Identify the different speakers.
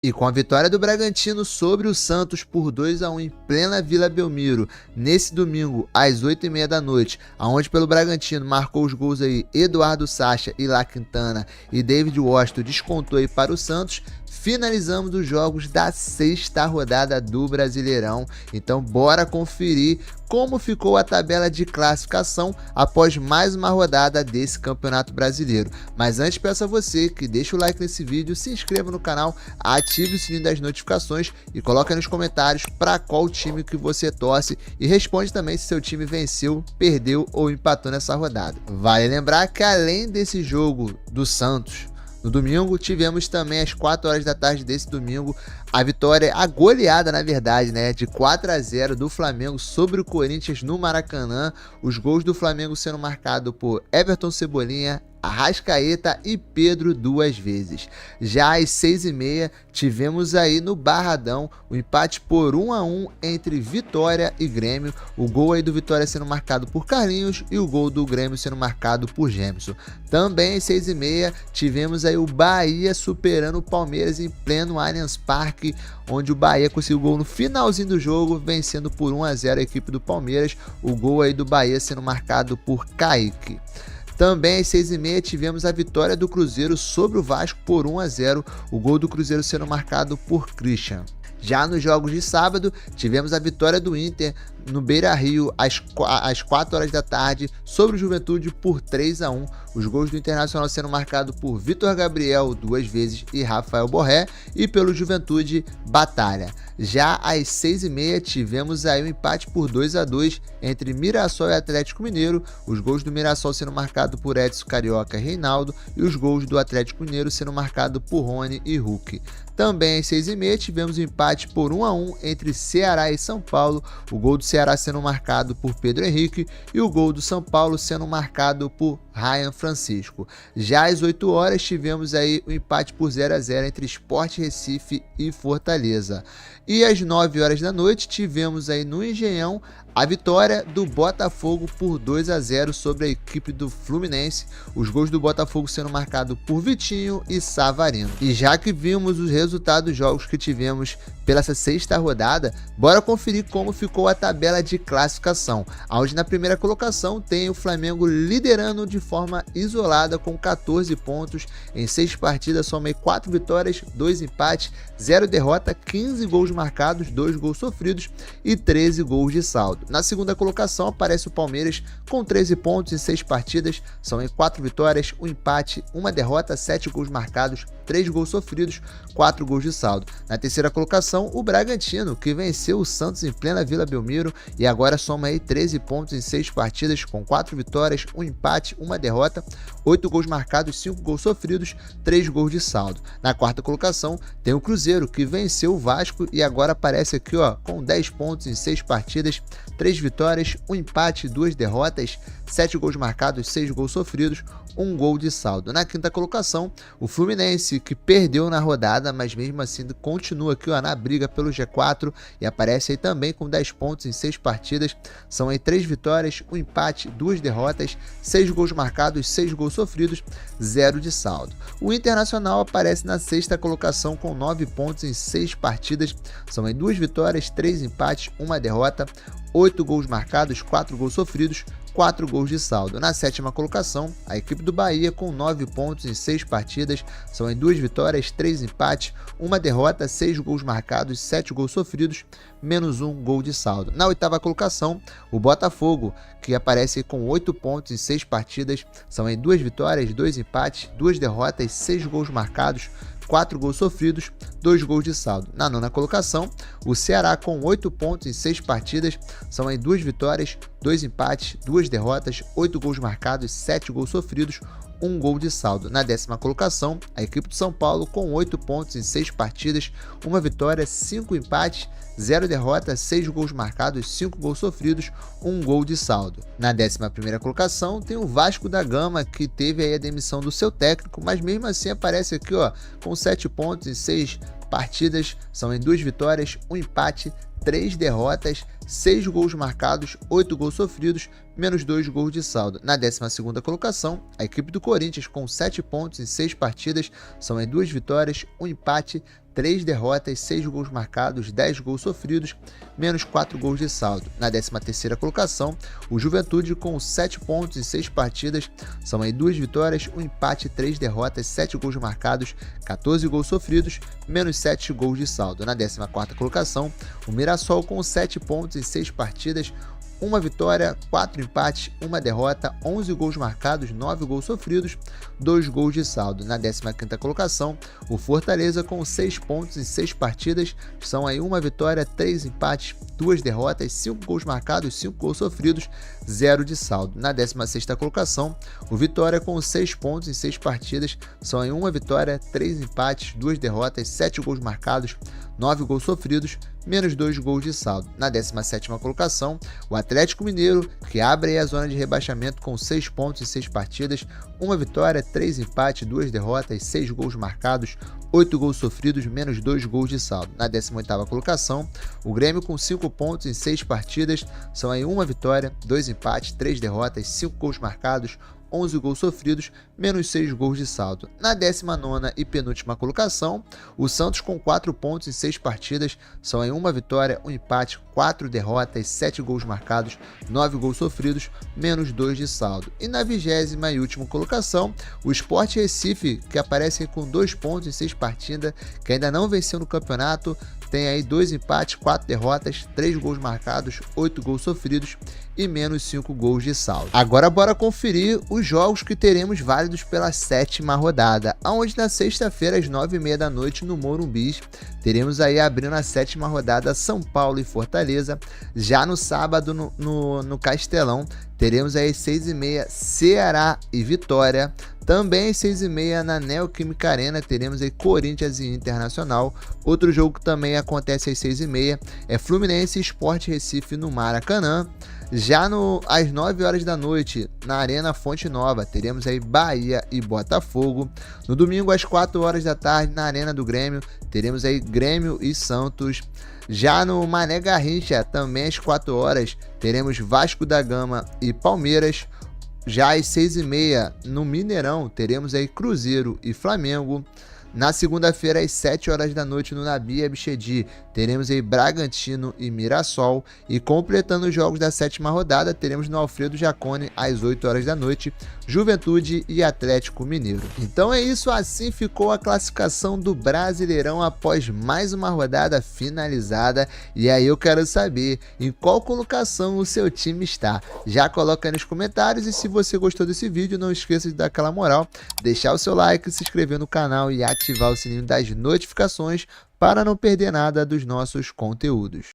Speaker 1: E com a vitória do Bragantino sobre o Santos por 2-1 em plena Vila Belmiro, nesse domingo às 8h30 da noite, aonde pelo Bragantino marcou os gols aí Eduardo Sacha, Ilá Quintana e David Washington descontou aí para o Santos, finalizamos os jogos da sexta rodada do Brasileirão. Então bora conferir como ficou a tabela de classificação após mais uma rodada desse Campeonato Brasileiro. Mas antes peço a você que deixe o like nesse vídeo, se inscreva no canal, ative o sininho das notificações e coloque aí nos comentários para qual time que você torce e responde também se seu time venceu, perdeu ou empatou nessa rodada. Vale lembrar que além desse jogo do Santos, no domingo, tivemos também às 4 horas da tarde desse domingo a vitória, a goleada na verdade, né, de 4-0 do Flamengo sobre o Corinthians no Maracanã. Os gols do Flamengo sendo marcados por Everton Cebolinha, Arrascaeta e Pedro duas vezes. Já às 6h30 tivemos aí no Barradão o empate por 1-1 entre Vitória e Grêmio. O gol aí do Vitória sendo marcado por Carlinhos e o gol do Grêmio sendo marcado por Gemson. Também às 6h30 tivemos aí o Bahia superando o Palmeiras em pleno Allianz Parque, onde o Bahia conseguiu o gol no finalzinho do jogo, vencendo por 1-0 a equipe do Palmeiras. O gol aí do Bahia sendo marcado por Kaique. Também às 6h30 tivemos a vitória do Cruzeiro sobre o Vasco por 1-0, o gol do Cruzeiro sendo marcado por Christian. Já nos jogos de sábado, tivemos a vitória do Inter no Beira-Rio às 4 horas da tarde sobre o Juventude por 3-1. Os gols do Internacional sendo marcados por Vitor Gabriel duas vezes e Rafael Borré, e pelo Juventude Batalha. Já às 6h30 tivemos aí um empate por 2-2 entre Mirassol e Atlético Mineiro, os gols do Mirassol sendo marcados por Edson Carioca e Reinaldo e os gols do Atlético Mineiro sendo marcados por Rony e Hulk. Também às 6h30 tivemos um empate por 1-1 entre Ceará e São Paulo, o gol do Ceará sendo marcado por Pedro Henrique e o gol do São Paulo sendo marcado por Ryan Francisco. Já às 8 horas tivemos aí um empate por 0-0 entre Sport Recife e Fortaleza. E às 9 horas da noite tivemos aí no Engenhão a vitória do Botafogo por 2-0 sobre a equipe do Fluminense, os gols do Botafogo sendo marcados por Vitinho e Savarino. E já que vimos os resultados dos jogos que tivemos pela sexta rodada, bora conferir como ficou a tabela de classificação, onde na primeira colocação tem o Flamengo liderando de forma isolada com 14 pontos, em 6 partidas somei 4 vitórias, 2 empates, 0 derrota, 15 gols marcados, 2 gols sofridos e 13 gols de saldo. Na segunda colocação aparece o Palmeiras com 13 pontos em 6 partidas, são em 4 vitórias, 1 empate, 1 derrota, 7 gols marcados, 3 gols sofridos, 4 gols de saldo. Na terceira colocação, o Bragantino, que venceu o Santos em plena Vila Belmiro e agora soma aí 13 pontos em 6 partidas, com 4 vitórias, 1 empate, 1 derrota, 8 gols marcados, 5 gols sofridos, 3 gols de saldo. Na quarta colocação, tem o Cruzeiro, que venceu o Vasco e agora aparece aqui ó, com 10 pontos em 6 partidas, 3 vitórias, 1 empate, 2 derrotas, 7 gols marcados, 6 gols sofridos, 1 gol de saldo. Na quinta colocação, o Fluminense, que perdeu na rodada, mas mesmo assim continua aqui ó, na briga pelo G4 e aparece aí também com 10 pontos em 6 partidas, são aí 3 vitórias, 1 empate, 2 derrotas, 6 gols marcados, 6 gols sofridos, 0 de saldo. O Internacional aparece na sexta colocação com 9 pontos em 6 partidas, são aí 2 vitórias, 3 empates, 1 derrota, 8 gols marcados, 4 gols sofridos, 4 gols de saldo. Na sétima colocação, a equipe do Bahia com 9 pontos em 6 partidas, são em 2 vitórias, 3 empates, 1 derrota, 6 gols marcados, 7 gols sofridos, menos 1 gol de saldo. Na oitava colocação, o Botafogo, que aparece com 8 pontos em 6 partidas, são em 2 vitórias, 2 empates, 2 derrotas, 6 gols marcados, 4 gols sofridos, 2 gols de saldo. Na nona colocação, o Ceará com 8 pontos em 6 partidas, são em 2 vitórias, 2 empates, 2 derrotas, 8 gols marcados, 7 gols sofridos, 1 gol de saldo. Na décima colocação, a equipe do São Paulo com 8 pontos em 6 partidas, 1 vitória, 5 empates, 0 derrota, 6 gols marcados, 5 gols sofridos, 1 gol de saldo. Na 11ª colocação tem o Vasco da Gama, que teve aí a demissão do seu técnico, mas mesmo assim aparece aqui ó, com 7 pontos em 6 partidas, são em 2 vitórias, 1 empate, 3 derrotas, 6 gols marcados, 8 gols sofridos, menos 2 gols de saldo. Na 12ª colocação, a equipe do Corinthians com 7 pontos em 6 partidas, são em 2 vitórias, 1 empate, 3 derrotas, 6 gols marcados, 10 gols sofridos, menos 4 gols de saldo. Na 13ª colocação, o Juventude com 7 pontos em 6 partidas, são aí 2 vitórias, 1 empate, 3 derrotas, 7 gols marcados, 14 gols sofridos, menos 7 gols de saldo. Na 14ª colocação, o Mirassol com 7 pontos em 6 partidas, 1 vitória, 4 empates, 1 derrota, 11 gols marcados, 9 gols sofridos, 2 gols de saldo. Na 15ª colocação, o Fortaleza com 6 pontos em 6 partidas, são aí 1 vitória, 3 empates, 2 derrotas, 5 gols marcados, 5 gols sofridos, 0 de saldo. Na 16ª colocação, o Vitória com 6 pontos em 6 partidas, são aí 1 vitória, 3 empates, 2 derrotas, 7 gols marcados, 9 gols sofridos, menos 2 gols de saldo. Na 17ª colocação, o Atlético Mineiro, que abre aí a zona de rebaixamento com 6 pontos em 6 partidas, 1 vitória, 3 empates, 2 derrotas, 6 gols marcados, 8 gols sofridos, menos 2 gols de saldo. Na 18ª colocação, o Grêmio com 5 pontos em 6 partidas, são aí 1 vitória, 2 empates, 3 derrotas, 5 gols marcados, 11 gols sofridos, menos 6 gols de saldo. Na 19ª e penúltima colocação, o Santos com 4 pontos em 6 partidas, são em 1 vitória, 1 empate, 4 derrotas, 7 gols marcados, 9 gols sofridos, menos 2 de saldo. E na 20ª e última colocação, o Sport Recife, que aparece com 2 pontos em 6 partidas, que ainda não venceu no campeonato, tem aí 2 empates, 4 derrotas, 3 gols marcados, 8 gols sofridos e menos 5 gols de saldo. Agora bora conferir os jogos que teremos válidos pela 7ª rodada, onde na sexta-feira às 9h30 da noite no Morumbi, teremos aí abrindo a 7ª rodada São Paulo e Fortaleza. Já no sábado no Castelão, teremos aí às 6h30 Ceará e Vitória. Também às 6h30 na Neoquímica Arena teremos aí Corinthians e Internacional. Outro jogo que também acontece às 6h30 é Fluminense e Sport Recife no Maracanã. Já às 9 horas da noite, na Arena Fonte Nova, teremos aí Bahia e Botafogo. No domingo, às 4 horas da tarde, na Arena do Grêmio, teremos aí Grêmio e Santos. Já no Mané Garrincha, também às 4 horas, teremos Vasco da Gama e Palmeiras. Já às 6h30, no Mineirão, teremos aí Cruzeiro e Flamengo. Na segunda-feira, às 7 horas da noite, no Nabi Abichedi, teremos aí Bragantino e Mirassol. E completando os jogos da 7ª rodada, teremos no Alfredo Jaconi, às 8 horas da noite, Juventude e Atlético Mineiro. Então é isso, assim ficou a classificação do Brasileirão após mais uma rodada finalizada. E aí eu quero saber em qual colocação o seu time está. Já coloca aí nos comentários, e se você gostou desse vídeo, não esqueça de dar aquela moral, deixar o seu like, se inscrever no canal e ativar o sininho das notificações para não perder nada dos nossos conteúdos.